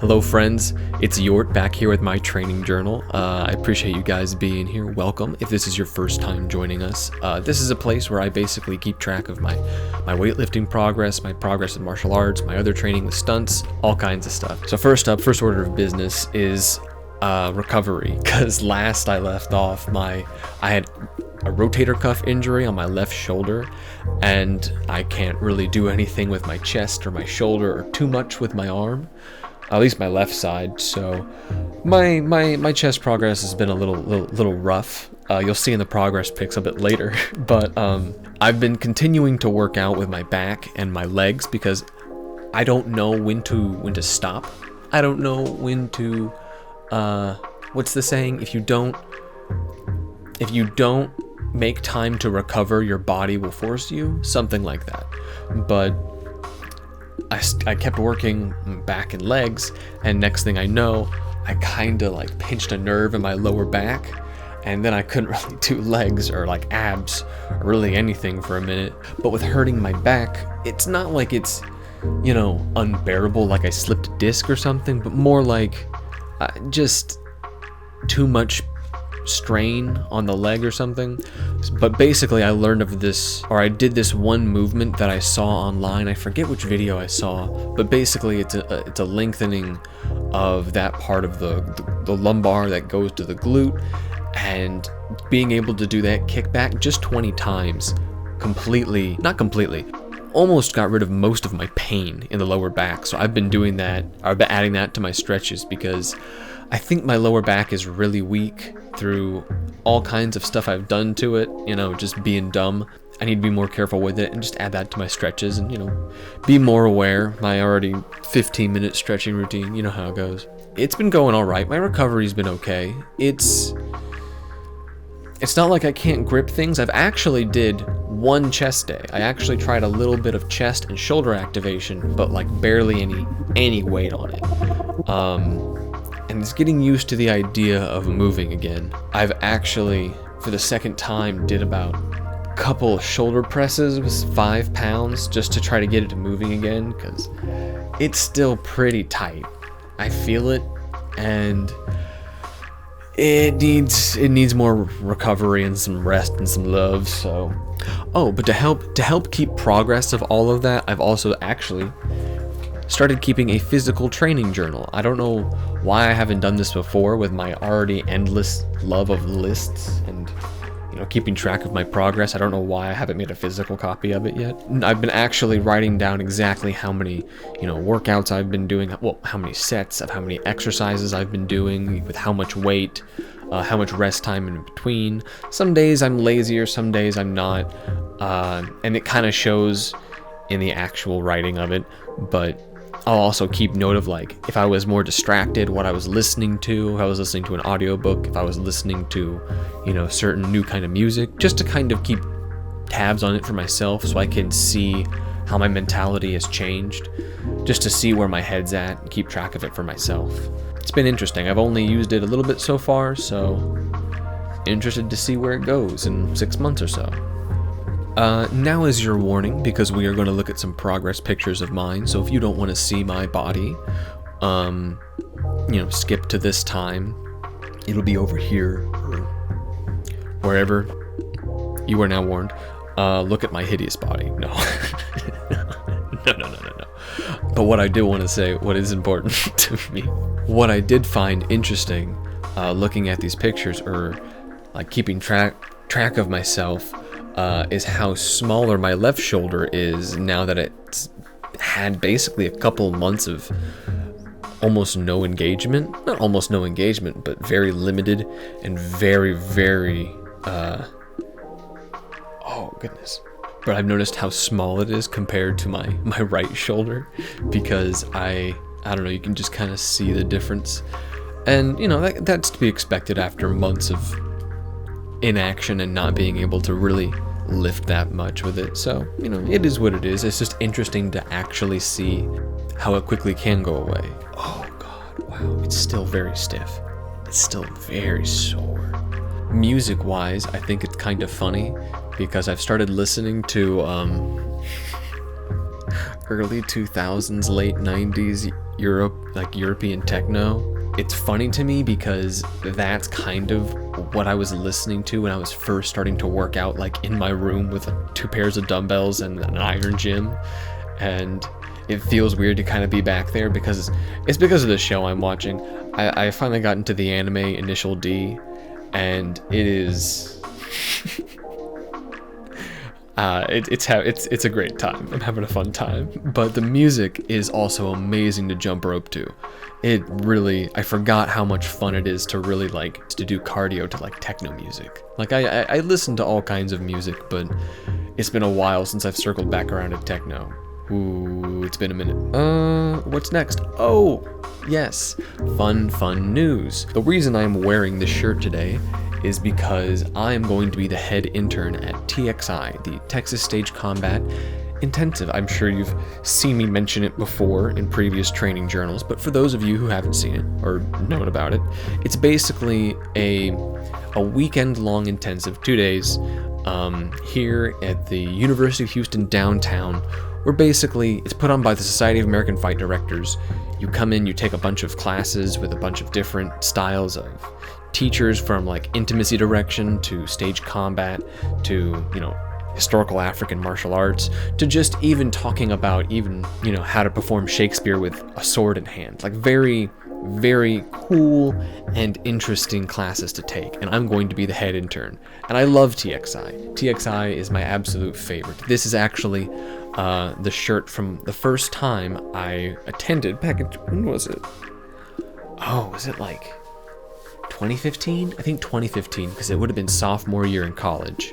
Hello friends, it's Yort back here with my training journal. I appreciate you guys being here. Welcome if this is your first time joining us. This is a place where I basically keep track of my weightlifting progress, my progress in martial arts, my other training with stunts, all kinds of stuff. So first order of business is recovery, because last I left off I had a rotator cuff injury on my left shoulder, and I can't really do anything with my chest or my shoulder or too much with my arm. At least my left side, so my chest progress has been a little rough. You'll see in the progress pics a bit later, but I've been continuing to work out with my back and my legs because I don't know when to stop. I don't know when to what's the saying? If you don't make time to recover, your body will force you, something like that. But I kept working back and legs, and next thing I know, I kind of like pinched a nerve in my lower back, and then I couldn't really do legs or like abs or really anything for a minute. But with hurting my back, it's not like it's, unbearable, like I slipped a disc or something, but more like just too much strain on the leg or something. But basically I learned of this, or I did this one movement that I saw online. I forget which video I saw, but basically it's a lengthening of that part of the lumbar that goes to the glute, and being able to do that kickback just 20 times almost got rid of most of my pain in the lower back. So I've been doing that. I've been adding that to my stretches because I think my lower back is really weak through all kinds of stuff I've done to it, just being dumb. I need to be more careful with it and just add that to my stretches and, be more aware. My already 15-minute stretching routine, you know how it goes. It's been going all right. My recovery's been okay. It's not like I can't grip things. I've actually did one chest day. I actually tried a little bit of chest and shoulder activation, but like barely any weight on it. And it's getting used to the idea of moving again. I've actually, for the second time, did about a couple shoulder presses with 5 pounds just to try to get it to moving again, because it's still pretty tight. I feel it, and it needs more recovery and some rest and some love. So, but to help keep progress of all of that, I've also actually started keeping a physical training journal. I don't know why I haven't done this before with my already endless love of lists and keeping track of my progress. I don't know why I haven't made a physical copy of it yet. I've been actually writing down exactly how many workouts I've been doing, how many sets of how many exercises I've been doing with how much weight, how much rest time in between. Some days I'm lazier, some days I'm not, and it kind of shows in the actual writing of it. But I'll also keep note of if I was more distracted, what I was listening to, if I was listening to an audiobook, if I was listening to, certain new kind of music, just to kind of keep tabs on it for myself so I can see how my mentality has changed, just to see where my head's at and keep track of it for myself. It's been interesting. I've only used it a little bit so far, so interested to see where it goes in 6 months or so. Now is your warning, because we are going to look at some progress pictures of mine. So if you don't want to see my body, skip to this time. It'll be over here or wherever. You are now warned. Look at my hideous body. No. No. But what I do want to say, what is important to me, what I did find interesting, looking at these pictures, or keeping track of myself, is how smaller my left shoulder is now that it's had basically a couple months of almost no engagement. Not almost no engagement, but very limited and very, very, oh goodness. But I've noticed how small it is compared to my right shoulder, because I don't know, you can just kind of see the difference. And, that's to be expected after months of inaction and not being able to really lift that much with it. So, it is what it is. It's just interesting to actually see how it quickly can go away. Oh god, wow, it's still very stiff. It's still very sore. Music wise, I think it's kind of funny because I've started listening to early 2000s, late 90s European techno. It's funny to me because that's kind of what I was listening to when I was first starting to work out, like in my room with 2 pairs of dumbbells and an iron gym. And it feels weird to kind of be back there because it's because of the show I'm watching. I finally got into the anime Initial D, and it is it's a great time. I'm having a fun time, but the music is also amazing to jump rope to. It really, I forgot how much fun it is to really like to do cardio to like techno music. Like I listen to all kinds of music, but it's been a while since I've circled back around to techno. Ooh, it's been a minute. What's next? Oh, yes, fun news. The reason I'm wearing this shirt today is because I am going to be the head intern at TXI, the Texas Stage Combat Intensive. I'm sure you've seen me mention it before in previous training journals, but for those of you who haven't seen it or known about it, it's basically a weekend-long intensive, 2 days, here at the University of Houston downtown, where basically it's put on by the Society of American Fight Directors. You come in, you take a bunch of classes with a bunch of different styles of teachers, from like intimacy direction to stage combat to, historical African martial arts, to just even talking about how to perform Shakespeare with a sword in hand. Like very, very cool and interesting classes to take. And I'm going to be the head intern. And I love TXI. TXI is my absolute favorite. This is actually the shirt from the first time I attended back in, when was it? Oh, was it like 2015? I think 2015, because it would have been sophomore year in college.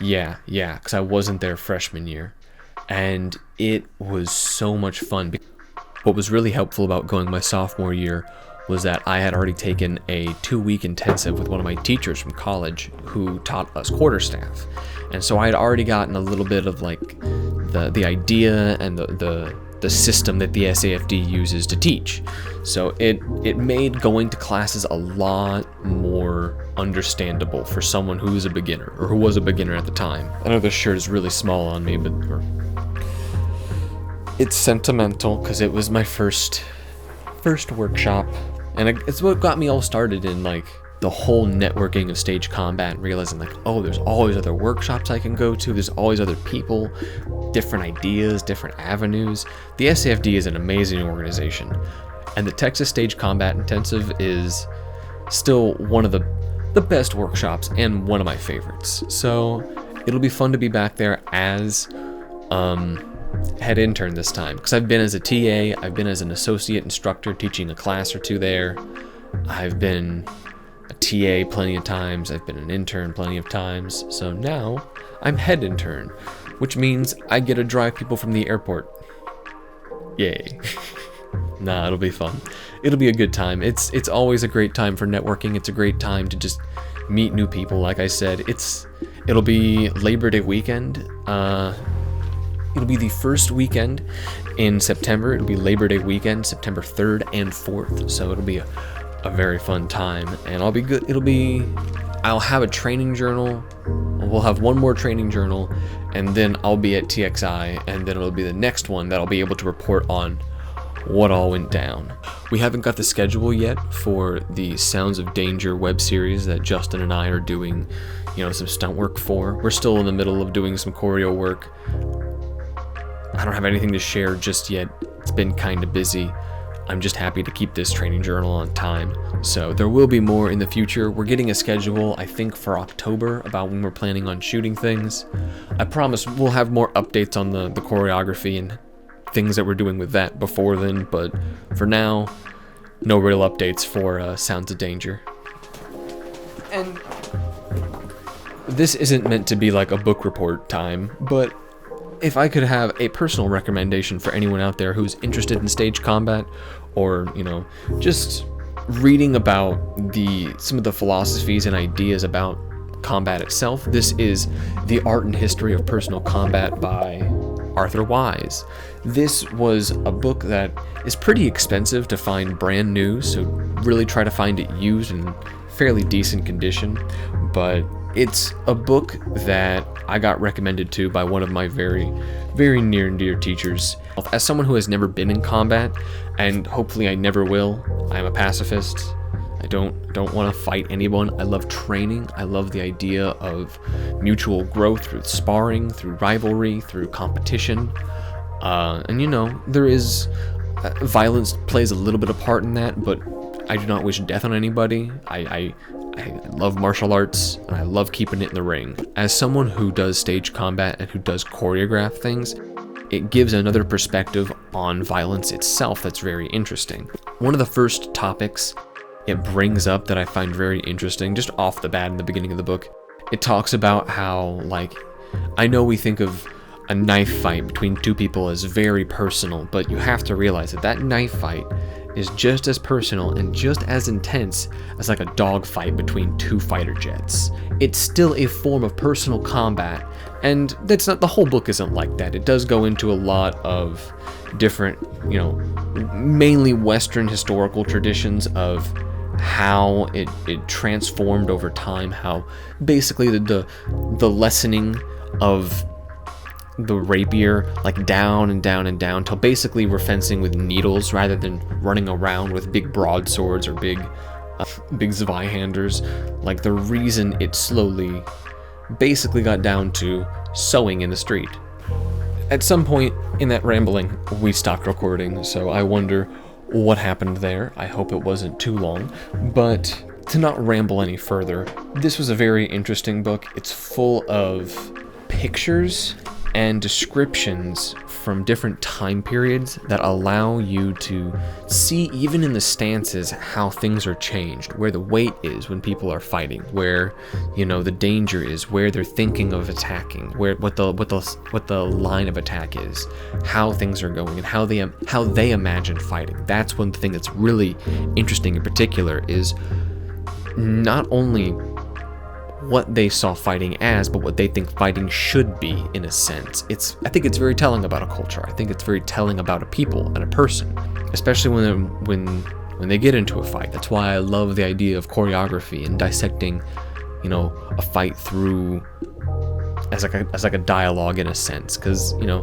Yeah, because I wasn't there freshman year. And it was so much fun. What was really helpful about going my sophomore year was that I had already taken a 2-week intensive with one of my teachers from college who taught us quarterstaff. And so I had already gotten a little bit of like the idea and the system that the SAFD uses to teach. So it made going to classes a lot more understandable for someone who is a beginner, or who was a beginner at the time. I know this shirt is really small on me, but it's sentimental because it was my first workshop, and it's what got me all started in like the whole networking of stage combat, and realizing like, oh, there's always other workshops I can go to, there's always other people, different ideas, different avenues. The SAFD is an amazing organization, and the Texas Stage Combat Intensive is still one of the best workshops and one of my favorites. So it'll be fun to be back there as head intern this time, because I've been as a TA, I've been as an associate instructor teaching a class or two there, I've been a TA plenty of times, I've been an intern plenty of times, so now I'm head intern, which means I get to drive people from the airport. Yay. Nah, it'll be fun. It'll be a good time. It's always a great time for networking. It's a great time to just meet new people. Like I said, it'll be Labor Day weekend. It'll be the first weekend in September. It'll be Labor Day weekend, September 3rd and 4th. So it'll be a very fun time, and I'll be good. I'll have a training journal. We'll have one more training journal, and then I'll be at TXI, and then it'll be the next one that I'll be able to report on what all went down. We haven't got the schedule yet for the Sounds of Danger web series that Justin and I are doing, some stunt work for. We're still in the middle of doing some choreo work. I don't have anything to share just yet. It's been kind of busy. I'm just happy to keep this training journal on time. So there will be more in the future. We're getting a schedule, I think, for October about when we're planning on shooting things. I promise we'll have more updates on the choreography and things that we're doing with that before then, but for now, no real updates for Sounds of Danger. And this isn't meant to be like a book report time, but if I could have a personal recommendation for anyone out there who's interested in stage combat, or just reading about some of the philosophies and ideas about combat itself, this is The Art and History of Personal Combat by Arthur Wise. This was a book that is pretty expensive to find brand new, so really try to find it used in fairly decent condition, but It's a book that I got recommended to by one of my very, very near and dear teachers. As someone who has never been in combat, and hopefully I never will, I am a pacifist. I don't want to fight anyone. I love training. I love the idea of mutual growth through sparring, through rivalry, through competition. And you know, there is violence plays a little bit of part in that, but I do not wish death on anybody. I love martial arts, and I love keeping it in the ring. As someone who does stage combat and who does choreograph things, it gives another perspective on violence itself that's very interesting. One of the first topics it brings up that I find very interesting, just off the bat in the beginning of the book, it talks about how, like, I know we think of a knife fight between two people as very personal, but you have to realize that that knife fight is just as personal and just as intense as like a dog fight between two fighter jets. It's still a form of personal combat, and that's not, the whole book isn't like that. It does go into a lot of different, you know, mainly Western historical traditions of how it transformed over time, how basically the lessening of the rapier, like down and down and down, till basically we're fencing with needles rather than running around with big broadswords or big Zweihanders. Like, the reason it slowly basically got down to sewing in the street. At some point in that rambling, we stopped recording, so I wonder what happened there. I hope it wasn't too long, but to not ramble any further, this was a very interesting book. It's full of pictures and descriptions from different time periods that allow you to see, even in the stances, how things are changed, where the weight is when people are fighting, where, you know, the danger is, where they're thinking of attacking, where what the line of attack is, how things are going, and how they imagine fighting. That's one thing that's really interesting in particular, is not only what they saw fighting as, but what they think fighting should be, in a sense. I think it's very telling about a culture. I think it's very telling about a people and a person, especially when they get into a fight. That's why I love the idea of choreography and dissecting, you know, a fight through as like a dialogue, in a sense, because, you know,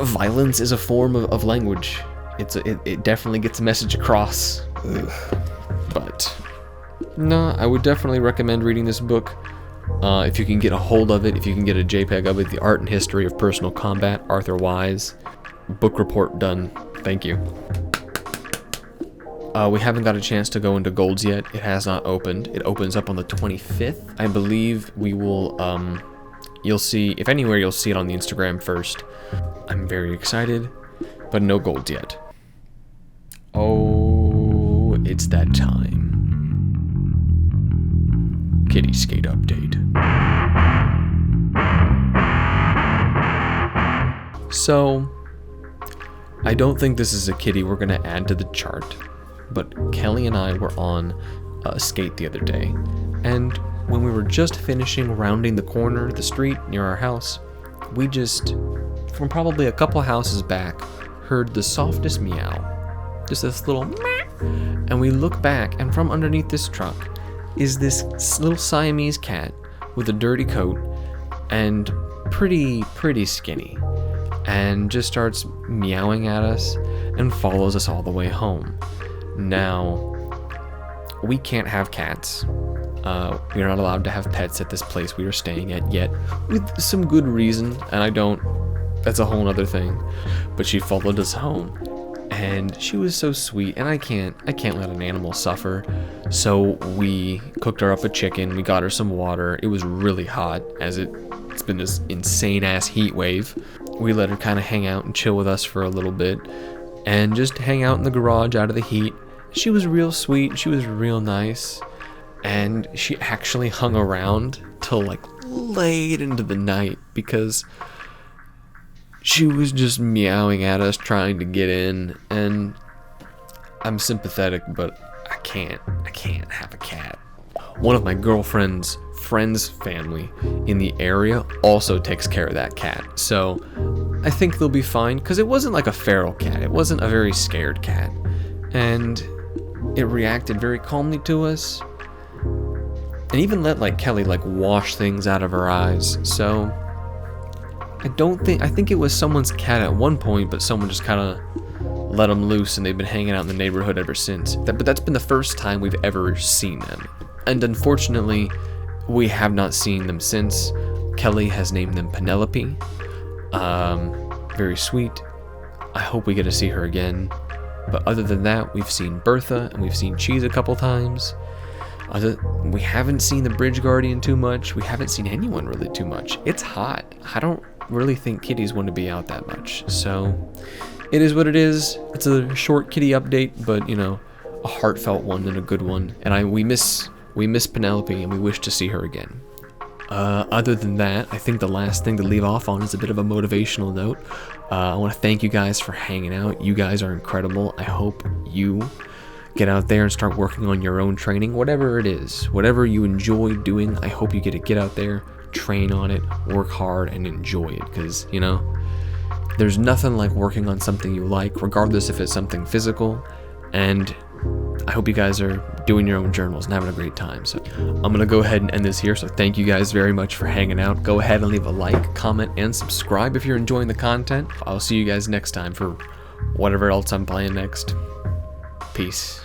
violence is a form of language. It definitely gets a message across. But no, I would definitely recommend reading this book. If you can get a hold of it, if you can get a JPEG of it, The Art and History of Personal Combat, Arthur Wise. Book report done. Thank you. We haven't got a chance to go into Golds yet. It has not opened. It opens up on the 25th. I believe we will, you'll see, if anywhere, you'll see it on the Instagram first. I'm very excited, but no Golds yet. Oh, it's that time. Kitty Skate update. So, I don't think this is a kitty we're gonna add to the chart, but Kelly and I were on a skate the other day, and when we were just finishing rounding the corner of the street near our house, we just, from probably a couple houses back, heard the softest meow. Just this little meow. And we look back, and from underneath this truck is this little Siamese cat with a dirty coat and pretty skinny, and just starts meowing at us and follows us all the way home. Now, we can't have cats. We're not allowed to have pets at this place we are staying at yet, with some good reason, and that's a whole other thing. But she followed us home, and she was so sweet, and I can't let an animal suffer. So we cooked her up a chicken, we got her some water. It was really hot, as it's been this insane ass heat wave. We let her kind of hang out and chill with us for a little bit, and just hang out in the garage out of the heat. She was real sweet, she was real nice, and she actually hung around till like late into the night, because she was just meowing at us, trying to get in, and I'm sympathetic, but I can't have a cat. One of my girlfriend's friend's family in the area also takes care of that cat, so I think they'll be fine, because it wasn't like a feral cat. It wasn't a very scared cat, and it reacted very calmly to us. and even let like Kelly like wash things out of her eyes. So I think it was someone's cat at one point, but someone just kind of let them loose, and they've been hanging out in the neighborhood ever since. But that's been the first time we've ever seen them, and unfortunately, we have not seen them since. Kelly has named them Penelope. Very sweet. I hope we get to see her again. But other than that, we've seen Bertha and we've seen Cheese a couple times. We haven't seen the Bridge Guardian too much. We haven't seen anyone really too much. It's hot. I don't really think kitties want to be out that much. So it is what it is. It's a short kitty update, but a heartfelt one and a good one. And we miss Penelope, and we wish to see her again. Other than that, I think the last thing to leave off on is a bit of a motivational note. I want to thank you guys for hanging out. You guys are incredible. I hope you get out there and start working on your own training, whatever it is, whatever you enjoy doing. I hope you get out there, train on it, work hard, and enjoy it, because there's nothing like working on something you like, regardless if it's something physical. And I hope you guys are doing your own journals and having a great time. So I'm going to go ahead and end this here. So thank you guys very much for hanging out. Go ahead and leave a like, comment, and subscribe if you're enjoying the content. I'll see you guys next time for whatever else I'm playing next. Peace.